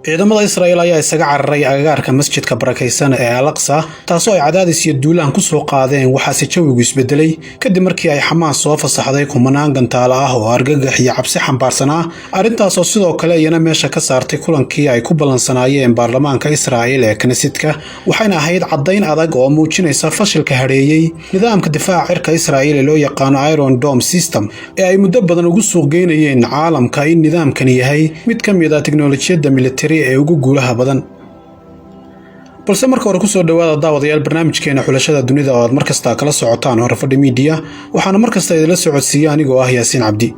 ciidamada Israa'iil ayaa isaga cararay agagaarka masjidka barakaysan ee Al-Aqsa taasoo ay cadaadis iyo duulaan ku soo qaadeen waxaase jawigu isbedelay kadib markii ay Xamaas soo fasaxday kumanaan gantaalo ah oo argagax iyo cabsi xambaarsanaa arrintaas oo sidoo kale iyana meesha ka saartay kulankii ay ku balansanaayeen baarlamaanka Israa'iil ee Knessetka waxayna ahayd cadayn adag oo muujinaysa fashilka hareeyay nidaamka difaaca cirka Israa'iil ee loo yaqaan Iron Dome System ee ay muddo badan ugu suuq geynayeen caalamka in nidaamkani yahay mid ka mid ah tiknoolajiyadda military ee ugu guulaha badan balse marka hore ku soo dhawaada daawadayaal barnaamijkeena xulashada dunida oo aad markasta kala socotaan Horfadhi Media waxaana markasta idinla socodsiiya anigoo ah Yaasiin Cabdi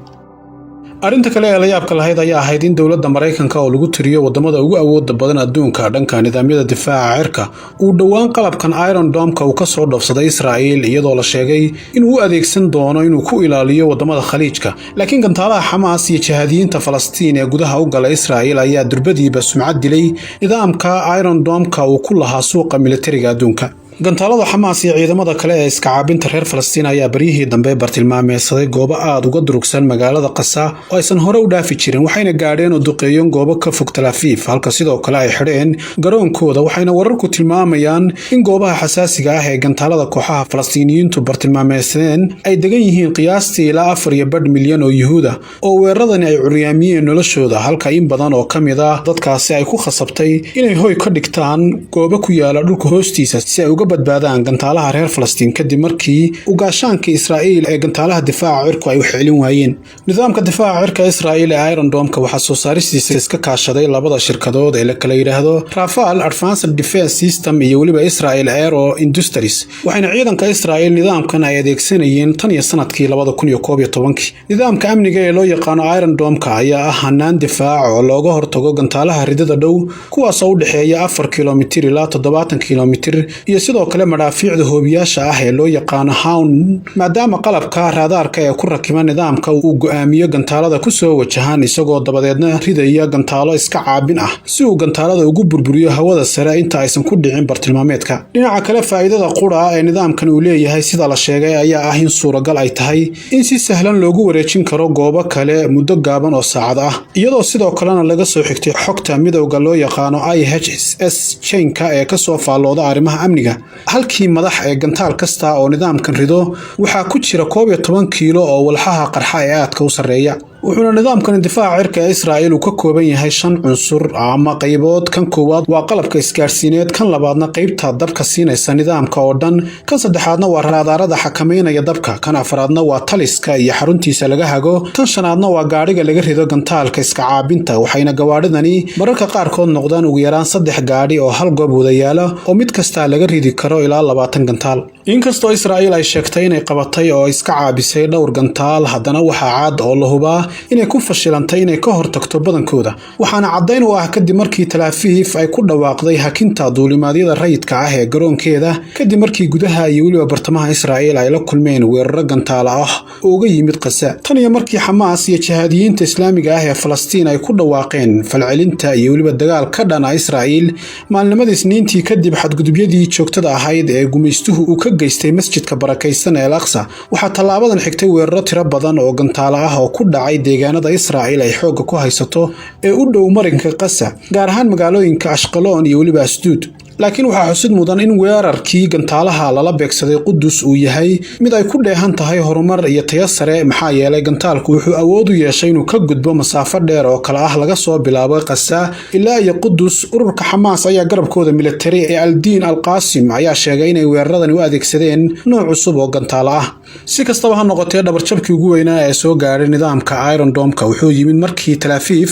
arrinta kale ee la yaabka lahayd ayaa ahayd in dowladda Mareykanka oo lagu tiriyo wadamada ugu awoodda badan adduunka dhanka nidaamyada difaaca cirka uu dhawaan qalabkan Iron Dome-ka uu ka soo dhoofsaday Israa'iil iyadoo la sheegay in uu adeegsan doono inuu ku ilaaliyo wadamada Khaliijka laakiin gantaalaha Xamaas iyo jihadiyiinta Falastiin ee gudaha u galay Israa'iil ayaa durbadiiba sumcad dilay nidaamka Iron Dome-ka uu ku lahaa suuqa militariga adduunka gantaalada Xamaas iyo ciidamada kale ee iska caabinta reer Falastiin ayaa bariyihii dambe bartilmaameedsaday goobo aad uga durugsan magaalada Qasa oo aysan hore u dhaafi jirin waxayna gaadheen oo duqeeyeen goobo ka fog Tel Aviv halka sidoo kale ay xidheen garoonkooda waxayna wararku tilmaamayaan in goobaha xasaasiga ah ee gantaalada kooxaha Falastiiniyiintu bartilmaameedsadeen ay degan yihiin qiyaastii ilaa 4 milyan oo Yuhuuda oo weeraradani ay curyaamiyeen noloshooda halka in badan oo kamid ah dadkaasi ay ku khasabtay inay hoy ka dhigtaan goobo ku yaala dhulka hoostiisa si ay badbaadaan gantaalaha reer Falastiin kadib markii ugaashaanka Israa'iil ee gantaalaha difaaca cirku ay u xilin waayeen nidaamka difaaca cirka Israa'iil ee Iron Dome-ka waxa soo saaristiisa iska kaashaday labada shirkadood ee la kala yiraahdo Rafale Advanced Defense System iyo waliba Israel Aero Industries waxayna ciidanka Israa'iil nidaamkan ay adeegsanayeen tan iyo sanadkii 2011 nidaamka amniga ee loo yaqaan Iron Dome-ka ayaa ah hanaan difaac oo looga hortago gantaalaha ridada dhow kuwaas oo u dhaxeeya 4 kiiloomitir ilaa 70 kiiloomitir iyo sidoo kale madaafiicda hoobiyaasha ah ee loo yaqaan Hound maadaama qalabka raadaarka ee ku rakiban nidaamka uu go'aamiyo gantaalada ku soo wajahan isagoo dabadeedna ridaya gantaalo iska caabin ah si uu gantaalada ugu burburiyo hawada sare inta aysan ku dhicin bartilmaameedka dhinaca kale faa'iidada qura ee nidaamkan uu leeyahay sida la sheegay ayaa ah in suuragal ay tahay in si sahlan loogu wareejin karo goobo kale muddo gaaban oo saacad ah iyadoo sidoo kalena laga soo xigtay xogta midowga loo yaqaan IHS chain-ka ee ka soo faallooda arrimaha amniga halkii madax ee gantaal kasta oo nidaamkan rido waxaa ku jira 11 kiilo oo walxaha qarxa ee aadka u sareeya wuxuuna nidaamkan difaaca cirka ee Israa'iil uu ka kooban yahay 5 cunsur ama qaybood kan koowaad waa qalabka isgaarsiineed kan labaadna qaybta dabka siinaysa nidaamka oo dhan kan saddexaadna waa raadaarada xakameynaya dabka kan afraadna waa taliska iyo xaruntiisa laga hago tan shanaadna waa gaadhiga laga rido gantaalka iska caabinta waxayna gawaadhidani mararka qaarkood noqdaan ugu yaraan 3 gaadhi oo hal goob wada yaala oo mid kasta laga ridi karo ilaa 20 gantaal inkastoo Israa'iil ay sheegtay inay qabatay oo iska caabisay dhowr gantaal haddana waxaa cad oo la hubaa inay ku fashilantay inay ka hortagto badankooda waxaana cadayn u ah kadib markii Tel Aviv ay ku dhawaaqday hakinta duulimaadyada rayidka ah ee garoonkeeda kadib markii gudaha iyo waliba bartamaha Israa'iil ay la kulmeen weerar gantaal ah oo uga yimid Qasa tan iyo markii Xamaas iyo jihadiyiinta Islaamiga ah ee Falastiin ay ku dhawaaqeen falcelinta iyo waliba dagaal ka dhan ah Israa'iil maalnimadii Isniintii kadib xadgudubyadii joogtada ahayd ee gumeystuhu uu ka geystay masjidka barakaysan ee Al-Aqsa waxa talaabadan xigtay weeraro tiro badan oo gantaal ah oo ku dhacay deegaanada Israa'iil ay xoog ku haysato ee u dhow marinka Qasa gaar ahaan magaalooyinka Ashqalon iyo waliba Asdod laakiin waxaa xusid mudan in weerarkii gantaalaha lala beegsaday Qudus uu yahay mid ay ku dheehan tahay horumar iyo tayo sare maxaa yeelay gantaalku wuxuu awood u yeeshay inuu ka gudbo masaafo dheer oo kala ah laga soo bilaabo Qasa ilaa iyo Qudus ururka Xamaas ayaa garabkooda military ee Al-Din Al-Qasim ayaa sheegay inay weeraradani u adeegsadeen nooc cusub oo gantaal ah si kastaba ha noqotee dhabarjabkii ugu weynaa ee soo gaaray nidaamka Iron Dome-ka wuxuu yimid markii Tel Aviv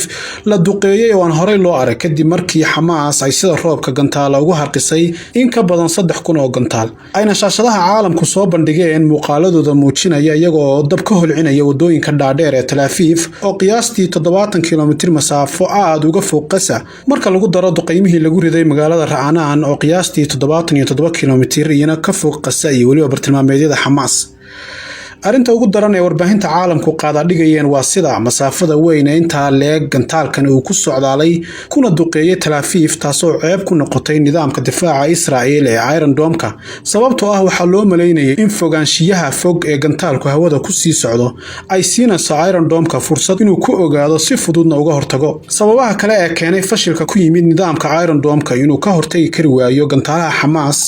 la duqeeyay oo aan horey loo arag kadib markii Xamaas ay sida roobka gantaal ugu harqisay in ka badan 3,000 oo gantaal ayna shaashadaha caalamku soo bandhigeen muuqaaladooda muujinaya iyagoo dab ka holcinaya wadooyinka dhaadheer ee Tel Aviv oo qiyaastii 70 kiiloomitir masaafo aad uga fog Qasa marka lagu daro duqeymihii lagu riday magaalada Ra'anaan oo qiyaastii 77 kiiloomitir iyana ka fog Qasa iyo waliba bartilmaameedyada Xamaas arrinta ugu daran ee warbaahinta caalamku qaada dhigayeen waa sida masaafada weyn ee intaa leeg gantaalkan uu ku socdaalay kuna duqeeyay Tel Aviv taasoo ceeb ku noqotay nidaamka difaaca Israa'iil ee Iron Dome-ka sababtoo ah waxaa loo maleynayay in fogaanshiyaha fog ee gantaalku hawada ku sii socdo ay siinayso Iron Dome-ka fursad inuu ku ogaado si fududna uga hortago sababaha kale ee keenay fashilka ku yimid nidaamka Iron Dome-ka inuu ka hortagi kari waayo gantaalaha Hamas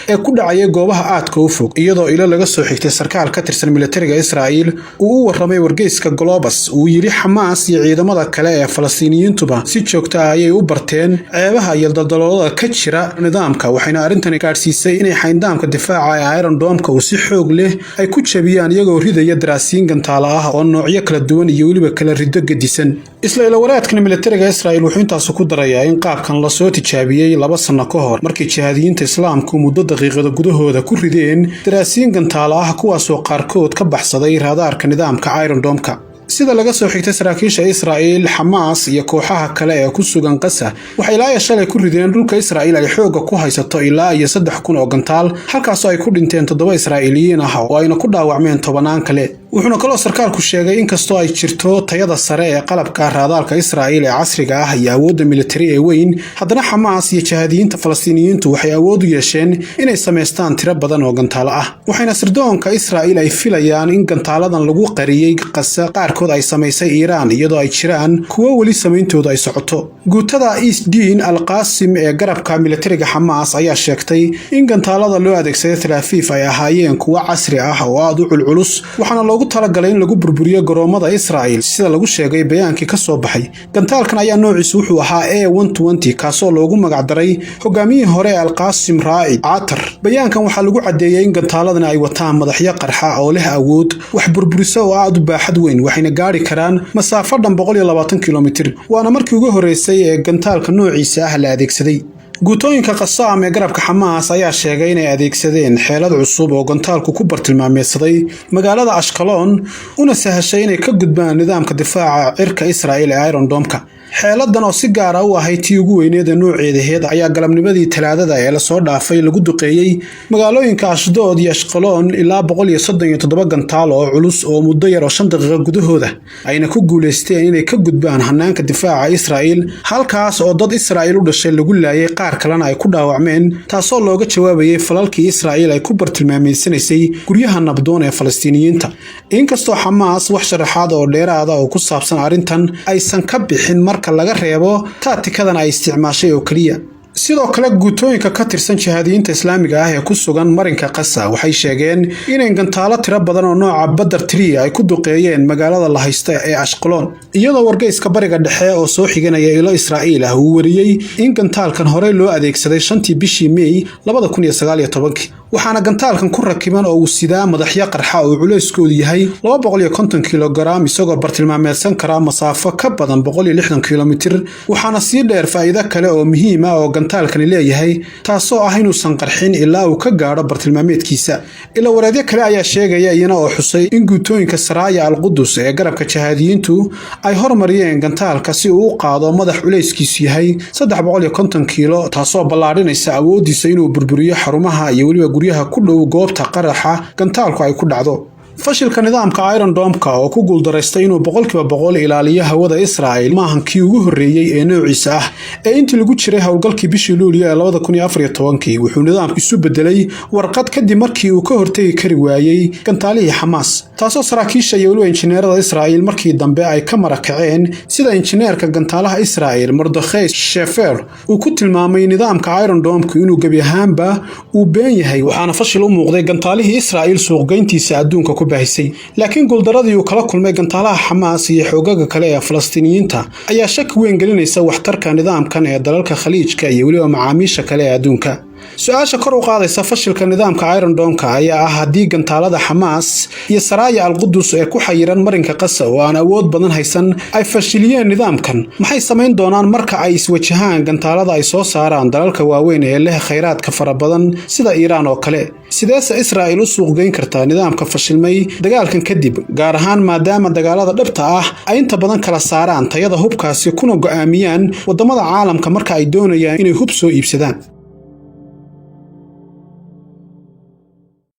ee ku dhacay goobaha aadka u fog iyadoo ilo laga soo xigtay sarkaal ka tirsan militariga Israa'iil uu u warramay wargeyska Globus uu yiri Hamas iyo ciidamada kale ee Falastiiniyiintuba si joogto ah ayay u barteen ceebaha iyo daldaloolada ka jira nidaamka waxayna arrintani gaarsiisay inay xayndaamka difaaca ee Iron Dome-ka uu si xoog leh ay ku jabiyaan iyagoo ridaya daraasiin gantaala ah oo noocyo kala duwan iyo waliba kala rido gedisan isla ilawaraadkan militariga Israa'iil wuxuu intaas ku darayaa in qaabkan la soo tijaabiyay 2 sano ka hor markii jihaadiyiinta islaamku muddo daqiiqado gudahooda ku rideen daraasiin gantaala ah kuwaas oo qaarkood ka baxsaday raadaarka nidaamka Iron Dome-ka sida laga soo xigtay saraakiisha Israa'iil Hamas iyo kooxaha kale ee ku sugan Gaza waxay ilaa shalay ku rideen dhulka Israa'iil ay xooga ku haysato ilaa 3,000 oo gantaal halkaas oo ay ku dhinteen 7 Israa'iiliyiin ah oo ayna ku dhaawacmeen 10 kale wuxuuna kaloo sarkaalku sheegay in kastoo ay jirto tayada sare ee qalabka raadaalka Israa'iil ee casriga ah iyo awoodda militari ee weyn haddana Hamas iyo jihaadiyiinta Falastiiniyiintu waxay awood u yeesheen inay sameystaan tiro badan oo gantaalo ah waxayna sirdoonka Israa'iil ay filayaan in gantaaladan lagu qariyay Gaza qaarkood ay sameysay Iiraan iyadoo ay jiraan kuwa wali sameyntooda ay socoto guutada Isdiin al-Qasim ee garabka militariga Hamas ayaa sheegtay in gantaalada loo adeegsaday Tel Aviv ay ahaayeen kuwa casri ah oo aad u culculus waxaana loogu talagalay in lagu burburiyo garoomada Israa'iil sida lagu sheegay bayaankii ka soo baxay gantaalkan ayaa noociisu wuxuu ahaa A120 kaasoo loogu magac daray hogaamiyihii hore ee al-Qasim Raa'id Atar bayaankan waxaa lagu cadeeyay in gantaaladan ay wataan madaxyo qarxa oo leh awood wax burburisa oo aad u baaxad weyn waxayna gaari karaan masaafo dhan 120 kilomitir waana markii ugu horeysay ee gantaalka noociisa ah la adeegsaday guutooyinka Qassam ee garabka Hamas ayaa sheegay inay adeegsadeen xeelad cusub oo gantaalku ku bartilmaameedsaday magaalada Ashkelon una sahashay inay ka gudbaan nidaamka difaaca cirka Israa'iil ee Iron Dome-ka xeeladan oo si gaar ah u ahayd tii ugu weyneed ee nooceedaheed ayaa galabnimadii Talaadada ee la soo dhaafay lagu duqeeyay magaalooyinka Ashdod iyo Ashkelon ilaa 137 gantaal oo culus oo muddo yar oo 5 daqiiqo gudahooda ayna ku guuleysteen inay ka gudbaan hanaanka difaaca Israa'iil halkaas oo dad Israa'iil u dhashay lagu laayay qaar kalena ay ku dhaawacmeen taasoo looga jawaabayay falalkii Israa'iil ay ku bartilmaameedsanaysay guryaha nabdoon ee Falastiiniyiinta inkastoo Hamas wax sharaxaad oo dheeraad ah oo ku saabsan arrintan aysan ka bixin marka laga reebo taatikadan ay isticmaashay oo kaliya sidoo kale guutooyinka ka tirsan jihaadiyiinta islaamiga ah ee ku sugan marinka Gaza waxay sheegeen in gantaalo tiro badan oo nooca Badr 3 ay ku duqeeyeen magaalada la haysta ee Ashkelon iyadoo wargeyska bariga dhexe oo soo xiganaya ilo Israa'iil ah uu wariyay in gantaalkan hore loo adeegsaday 5tii bishii May 2019 waxaana gantaalkan ku rakiban oo uu sidaa madaxyo qarxa oo culeyskoodu yahay 250 kilogram isagoo bartilmaameedsan kara masaafo ka badan 160 kilomitir waxaana sii dheer faa'iido kale oo muhiim ah oo gantaalkani leeyahay taasoo ah inuusan qarxin ilaa uu ka gaaro bartilmaameedkiisa ila wareedyo kale ayaa sheegaya iyana oo xusay in guutooyinka Saraaya al-Qudus ee garabka jihaadiyiintu ay hormariyeen gantaalka si uu u qaado madax culeyskiisu yahay 350 kilo taasoo ballaadhinaysa awoodiisa inuu burburiyo xarumaha iyo waliba guryaha ku dhow goobta qaraxa gantaalku ay ku dhacdo fashilka nidaamka Iron Dome-ka oo ku guuldareystay inuu 100% ilaaliyo hawada Israa'iil maahan kii ugu horeeyay ee noociisa ah ee intii lagu jiray hawlgalkii bishii Luulyo ee 2014 wuxuu nidaamku isu bedelay warqad kadib markii uu ka hortagi kari waayay gantaalihii Hamas taasoo saraakiisha iyo waliba injineerada Israa'iil markii dambe ay ka marakaceen sida injineerka gantaalaha Israa'iil Mordechai Shefer uu ku tilmaamay nidaamka Iron Dome-ku inuu gabi ahaanba uu been yahay waxaana fashil u muuqday gantaalihii Israa'iil suuqgeyntiisa adduunka ku baahisay laakiin guuldaradii uu kala kulmay gantaalaha Hamas iyo xoogaga kale ee Falastiiniyiinta ayaa shaki weyn gelinaysa waxtarka nidaamkan ee dalalka Khaliijka iyo waliba macaamiisha kale ee adduunka su'aasha kor u qaadaysa fashilka nidaamka Iron Dome-ka ayaa ah haddii gantaalada Hamas iyo Saraaya al-Qudus ee ku xayiran marinka Gaza oo aan awood badan haysan ay fashiliyeen nidaamkan maxay sameyn doonaan marka ay iswajahaan gantaalada ay soo saaraan dalalka waaweyn ee leh kheyraadka fara badan sida Iiraan oo kale sideese Israa'iil u suuq geyn kartaa nidaamka fashilmay dagaalkan kadib gaar ahaan maadaama dagaalada dhabta ah ay inta badan kala saaraan tayada hubkaasi kuna go'aamiyaan wadamada caalamka marka ay doonayaan inay hub soo iibsadaan